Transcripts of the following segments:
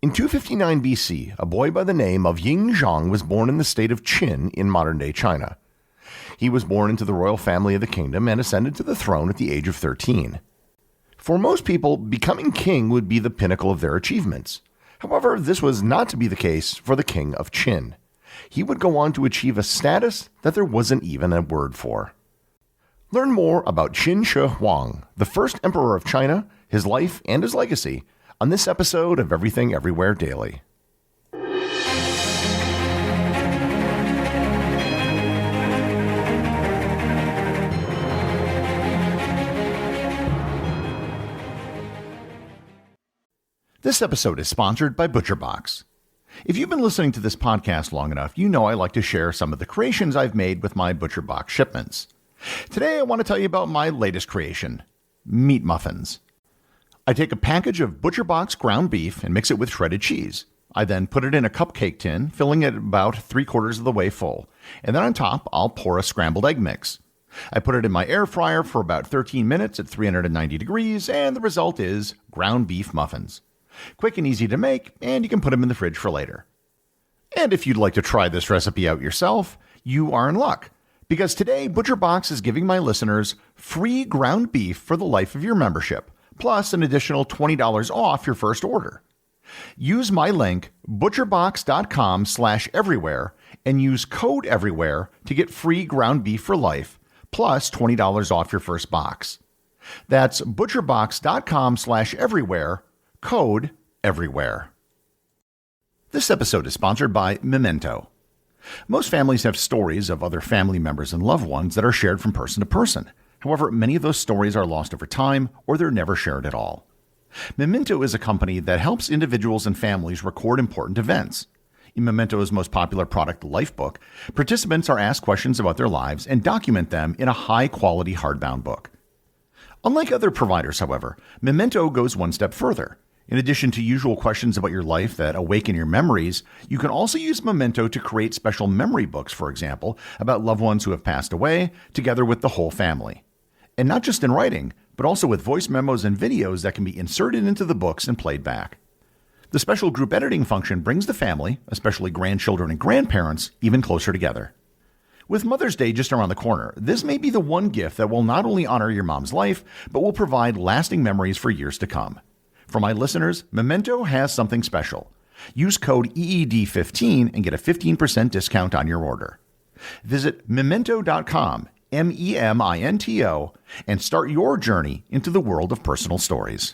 In 259 BC, a boy by the name of Ying Zheng was born in the state of Qin in modern-day China. He was born into the royal family of the kingdom and ascended to the throne at the age of 13. For most people, becoming king would be the pinnacle of their achievements. However, this was not to be the case for the king of Qin. He would go on to achieve a status that there wasn't even a word for. Learn more about Qin Shi Huang, the first emperor of China, his life and his legacy, on this episode of Everything Everywhere Daily. This episode is sponsored by ButcherBox. If you've been listening to this podcast long enough, you know I like to share some of the creations I've made with my ButcherBox shipments. Today I want to tell you about my latest creation, meat muffins. I take a package of ButcherBox ground beef and mix it with shredded cheese. I then put it in a cupcake tin, filling it about 3/4 of the way full. And then on top, I'll pour a scrambled egg mix. I put it in my air fryer for about 13 minutes at 390 degrees, and the result is ground beef muffins. Quick and easy to make, and you can put them in the fridge for later. And if you'd like to try this recipe out yourself, you are in luck. Because today, ButcherBox is giving my listeners free ground beef for the life of your membership, plus an additional $20 off your first order. Use my link, butcherbox.com/everywhere, and use code everywhere to get free ground beef for life, plus $20 off your first box. That's butcherbox.com/everywhere, code everywhere. This episode is sponsored by Memento. Most families have stories of other family members and loved ones that are shared from person to person. However, many of those stories are lost over time or they're never shared at all. Memento is a company that helps individuals and families record important events. In Memento's most popular product, the Lifebook, participants are asked questions about their lives and document them in a high-quality hardbound book. Unlike other providers, however, Memento goes one step further. In addition to usual questions about your life that awaken your memories, you can also use Memento to create special memory books, for example, about loved ones who have passed away, together with the whole family. And not just in writing, but also with voice memos and videos that can be inserted into the books and played back. The special group editing function brings the family, especially grandchildren and grandparents, even closer together. With Mother's Day just around the corner, this may be the one gift that will not only honor your mom's life, but will provide lasting memories for years to come. For my listeners, Memento has something special. Use code EED15 and get a 15% discount on your order. Visit memento.com, MEMINTO, and start your journey into the world of personal stories.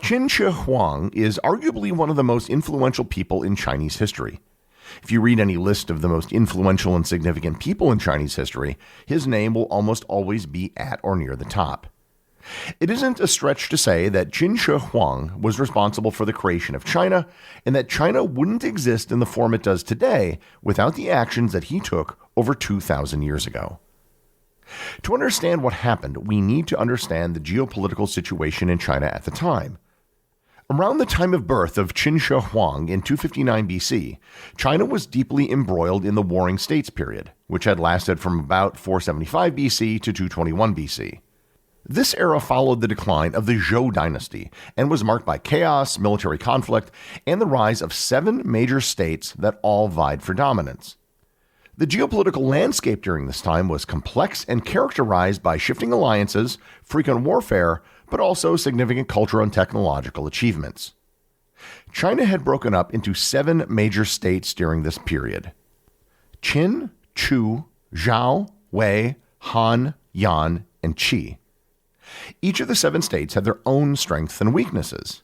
Qin Shi Huang is arguably one of the most influential people in Chinese history. If you read any list of the most influential and significant people in Chinese history, his name will almost always be at or near the top. It isn't a stretch to say that Qin Shi Huang was responsible for the creation of China, and that China wouldn't exist in the form it does today without the actions that he took over 2,000 years ago. To understand what happened, we need to understand the geopolitical situation in China at the time. Around the time of birth of Qin Shi Huang in 259 BC, China was deeply embroiled in the Warring States period, which had lasted from about 475 BC to 221 BC. This era followed the decline of the Zhou dynasty and was marked by chaos, military conflict, and the rise of 7 major states that all vied for dominance. The geopolitical landscape during this time was complex and characterized by shifting alliances, frequent warfare, but also significant cultural and technological achievements. China had broken up into 7 major states during this period: Qin, Chu, Zhao, Wei, Han, Yan, and Qi. Each of the 7 states had their own strengths and weaknesses.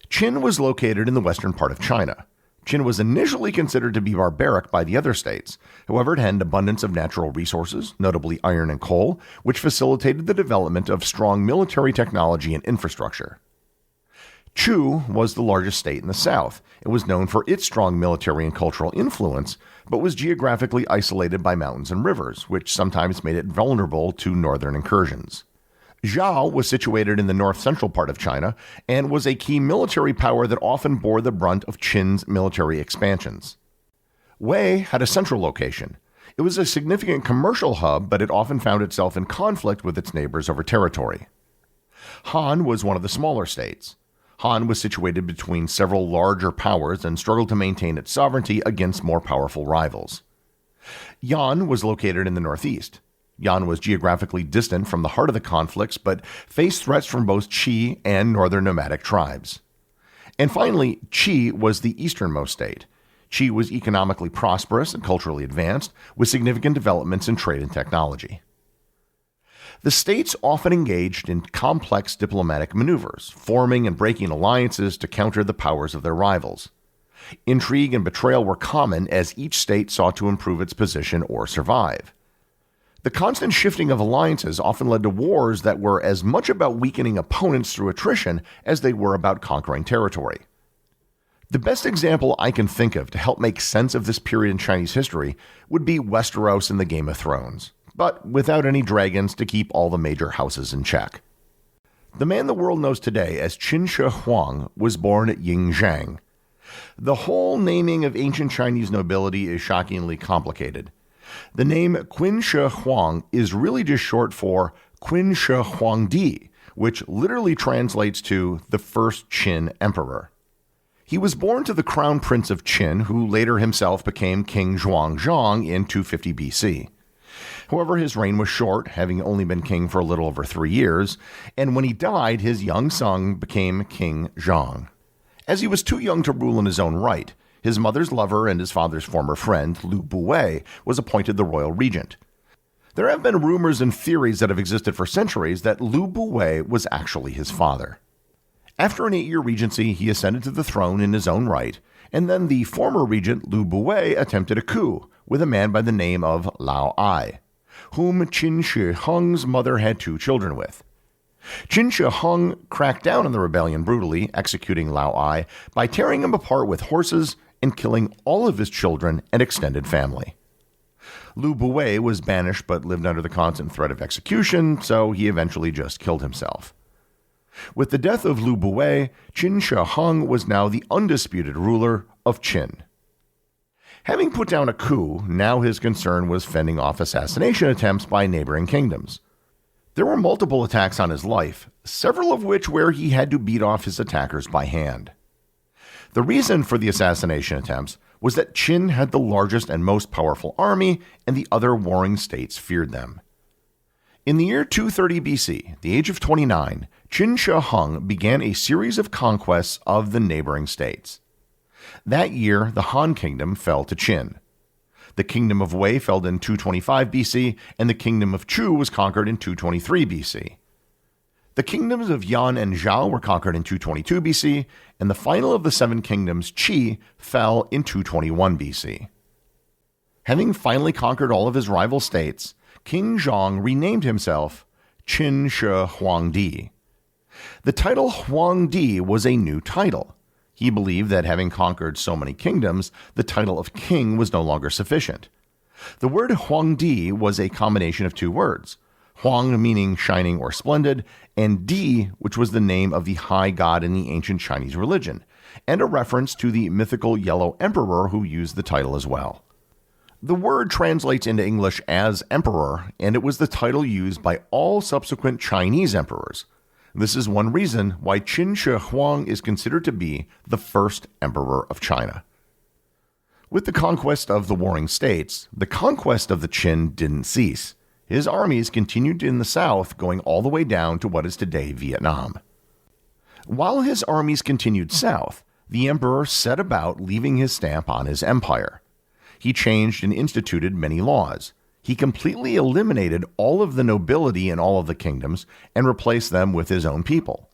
Qin was located in the western part of China. Qin was initially considered to be barbaric by the other states. However, it had an abundance of natural resources, notably iron and coal, which facilitated the development of strong military technology and infrastructure. Chu was the largest state in the south. It was known for its strong military and cultural influence, but was geographically isolated by mountains and rivers, which sometimes made it vulnerable to northern incursions. Zhao was situated in the north-central part of China and was a key military power that often bore the brunt of Qin's military expansions. Wei had a central location. It was a significant commercial hub, but it often found itself in conflict with its neighbors over territory. Han was one of the smaller states. Han was situated between several larger powers and struggled to maintain its sovereignty against more powerful rivals. Yan was located in the northeast. Yan was geographically distant from the heart of the conflicts, but faced threats from both Qi and northern nomadic tribes. And finally, Qi was the easternmost state. Qi was economically prosperous and culturally advanced, with significant developments in trade and technology. The states often engaged in complex diplomatic maneuvers, forming and breaking alliances to counter the powers of their rivals. Intrigue and betrayal were common as each state sought to improve its position or survive. The constant shifting of alliances often led to wars that were as much about weakening opponents through attrition as they were about conquering territory. The best example I can think of to help make sense of this period in Chinese history would be Westeros in the Game of Thrones, but without any dragons to keep all the major houses in check. The man the world knows today as Qin Shi Huang was born at Ying Zheng. The whole naming of ancient Chinese nobility is shockingly complicated. The name Qin Shi Huang is really just short for Qin Shi Huangdi, which literally translates to the first Qin emperor. He was born to the crown prince of Qin, who later himself became King Zhuangzhang in 250 BC. However, his reign was short, having only been king for a little over 3 years, and when he died, his young son became King Zhang. As he was too young to rule in his own right, his mother's lover and his father's former friend, Lu Buwei, was appointed the royal regent. There have been rumors and theories that have existed for centuries that Lu Buwei was actually his father. After an 8-year regency, he ascended to the throne in his own right, and then the former regent Lu Buwei attempted a coup with a man by the name of Lao Ai, whom Qin Shi Huang's mother had 2 children with. Qin Shi Huang cracked down on the rebellion brutally, executing Lao Ai by tearing him apart with horses and killing all of his children and extended family. Lu Buwei was banished but lived under the constant threat of execution, so he eventually just killed himself. With the death of Lu Buwei, Qin Shi Huang was now the undisputed ruler of Qin. Having put down a coup, now his concern was fending off assassination attempts by neighboring kingdoms. There were multiple attacks on his life, several of which where he had to beat off his attackers by hand. The reason for the assassination attempts was that Qin had the largest and most powerful army, and the other warring states feared them. In the year 230 BC, the age of 29, Qin Shi Huang began a series of conquests of the neighboring states. That year, the Han Kingdom fell to Qin. The Kingdom of Wei fell in 225 BC, and the Kingdom of Chu was conquered in 223 BC. The kingdoms of Yan and Zhao were conquered in 222 BC, and the final of the 7 kingdoms, Qi, fell in 221 BC. Having finally conquered all of his rival states, King Zhang renamed himself Qin Shi Huangdi. The title Huangdi was a new title. He believed that having conquered so many kingdoms, the title of king was no longer sufficient. The word Huangdi was a combination of 2 words, Huang meaning shining or splendid, and Di, which was the name of the high god in the ancient Chinese religion, and a reference to the mythical yellow emperor who used the title as well. The word translates into English as emperor, and it was the title used by all subsequent Chinese emperors. This is one reason why Qin Shi Huang is considered to be the first emperor of China. With the conquest of the warring states, the conquest of the Qin didn't cease. His armies continued in the south, going all the way down to what is today Vietnam. While his armies continued south, the emperor set about leaving his stamp on his empire. He changed and instituted many laws. He completely eliminated all of the nobility in all of the kingdoms and replaced them with his own people.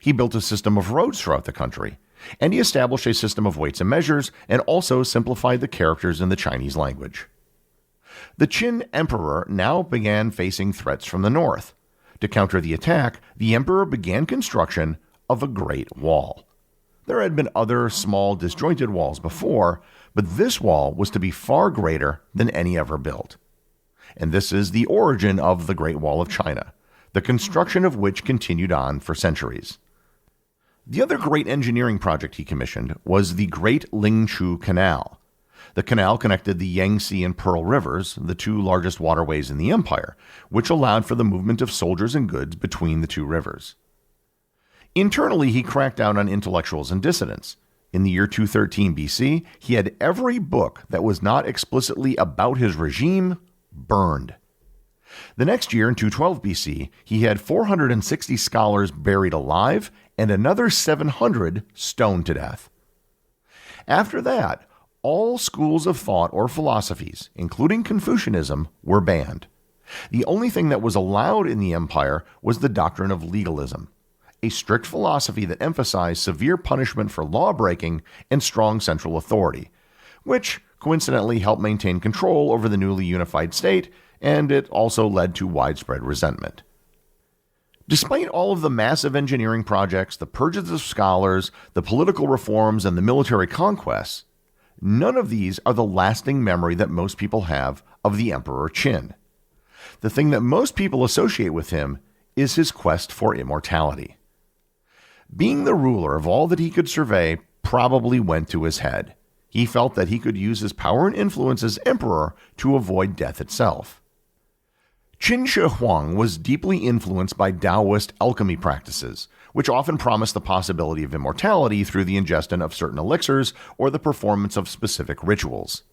He built a system of roads throughout the country, and he established a system of weights and measures and also simplified the characters in the Chinese language. The Qin emperor now began facing threats from the north. To counter the attack, the emperor began construction of a Great Wall. There had been other small disjointed walls before, but this wall was to be far greater than any ever built. And this is the origin of the Great Wall of China, the construction of which continued on for centuries. The other great engineering project he commissioned was the Great Lingchu Canal. The canal connected the Yangtze and Pearl Rivers, the 2 largest waterways in the empire, which allowed for the movement of soldiers and goods between the 2 rivers. Internally, he cracked down on intellectuals and dissidents. In the year 213 BC, he had every book that was not explicitly about his regime burned. The next year, in 212 BC, he had 460 scholars buried alive and another 700 stoned to death. After that, all schools of thought or philosophies, including Confucianism, were banned. The only thing that was allowed in the empire was the doctrine of legalism, a strict philosophy that emphasized severe punishment for law-breaking and strong central authority, which coincidentally helped maintain control over the newly unified state, and it also led to widespread resentment. Despite all of the massive engineering projects, the purges of scholars, the political reforms, and the military conquests, none of these are the lasting memory that most people have of the Emperor Qin. The thing that most people associate with him is his quest for immortality. Being the ruler of all that he could survey probably went to his head. He felt that he could use his power and influence as emperor to avoid death itself. Qin Shi Huang was deeply influenced by Taoist alchemy practices, which often promised the possibility of immortality through the ingestion of certain elixirs or the performance of specific rituals.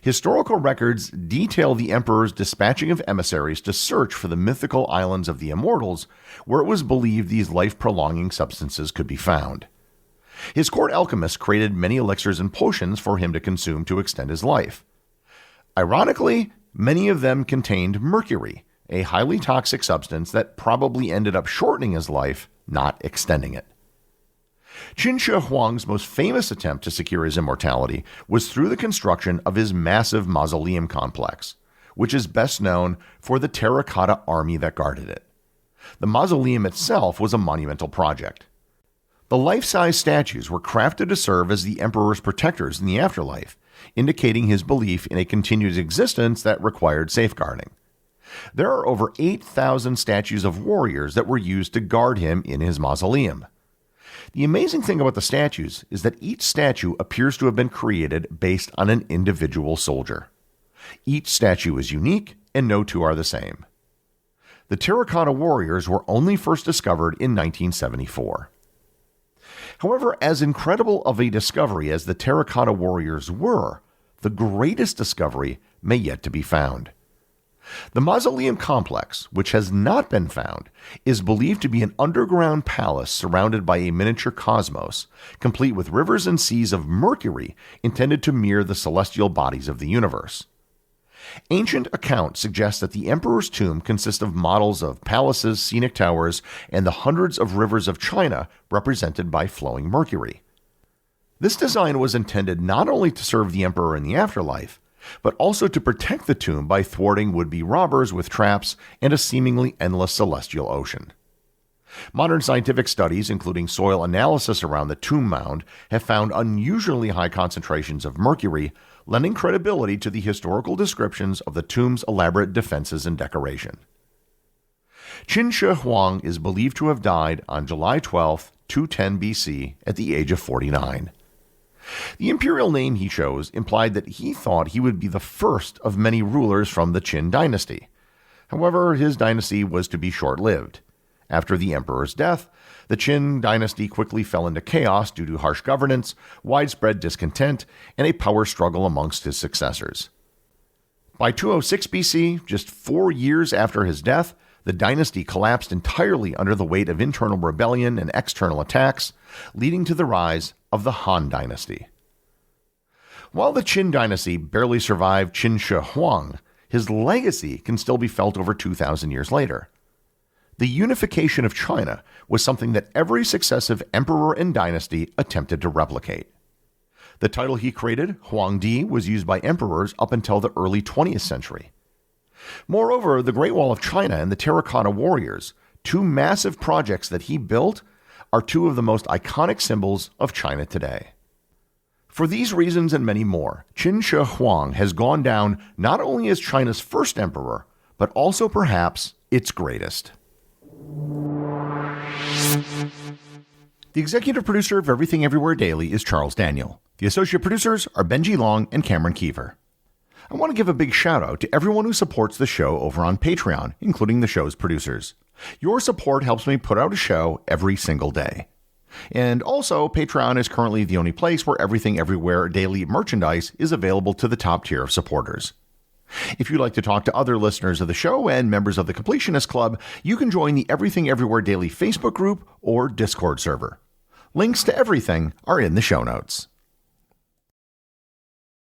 Historical records detail the emperor's dispatching of emissaries to search for the mythical islands of the immortals, where it was believed these life-prolonging substances could be found. His court alchemists created many elixirs and potions for him to consume to extend his life. Ironically, many of them contained mercury, a highly toxic substance that probably ended up shortening his life, not extending it. Qin Shi Huang's most famous attempt to secure his immortality was through the construction of his massive mausoleum complex, which is best known for the terracotta army that guarded it. The mausoleum itself was a monumental project. The life-size statues were crafted to serve as the emperor's protectors in the afterlife, indicating his belief in a continued existence that required safeguarding. There are over 8,000 statues of warriors that were used to guard him in his mausoleum. The amazing thing about the statues is that each statue appears to have been created based on an individual soldier. Each statue is unique, and no two are the same. The terracotta warriors were only first discovered in 1974. However, as incredible of a discovery as the terracotta warriors were, the greatest discovery may yet to be found. The mausoleum complex, which has not been found, is believed to be an underground palace surrounded by a miniature cosmos, complete with rivers and seas of mercury intended to mirror the celestial bodies of the universe. Ancient accounts suggest that the emperor's tomb consists of models of palaces, scenic towers, and the hundreds of rivers of China represented by flowing mercury. This design was intended not only to serve the emperor in the afterlife, but also to protect the tomb by thwarting would-be robbers with traps and a seemingly endless celestial ocean. Modern scientific studies, including soil analysis around the tomb mound, have found unusually high concentrations of mercury, lending credibility to the historical descriptions of the tomb's elaborate defenses and decoration. Qin Shi Huang is believed to have died on July 12, 210 BC, at the age of 49. The imperial name he chose implied that he thought he would be the first of many rulers from the Qin dynasty. However, his dynasty was to be short-lived. After the emperor's death, the Qin dynasty quickly fell into chaos due to harsh governance, widespread discontent, and a power struggle amongst his successors. By 206 BC, just 4 years after his death, the dynasty collapsed entirely under the weight of internal rebellion and external attacks, leading to the rise of the Han dynasty. While the Qin dynasty barely survived Qin Shi Huang, his legacy can still be felt over 2,000 years later. The unification of China was something that every successive emperor and dynasty attempted to replicate. The title he created, Huangdi, was used by emperors up until the early 20th century. Moreover, the Great Wall of China and the Terracotta Warriors, two massive projects that he built, are two of the most iconic symbols of China today. For these reasons and many more, Qin Shi Huang has gone down not only as China's first emperor, but also perhaps its greatest. The executive producer of Everything Everywhere Daily is Charles Daniel. The associate producers are Benji Long and Cameron Kieffer. I want to give a big shout out to everyone who supports the show over on Patreon, including the show's producers. Your support helps me put out a show every single day. And also, Patreon is currently the only place where Everything Everywhere daily merchandise is available to the top tier of supporters. If you'd like to talk to other listeners of the show and members of the Completionist Club, you can join the Everything Everywhere Daily Facebook group or Discord server. Links to everything are in the show notes.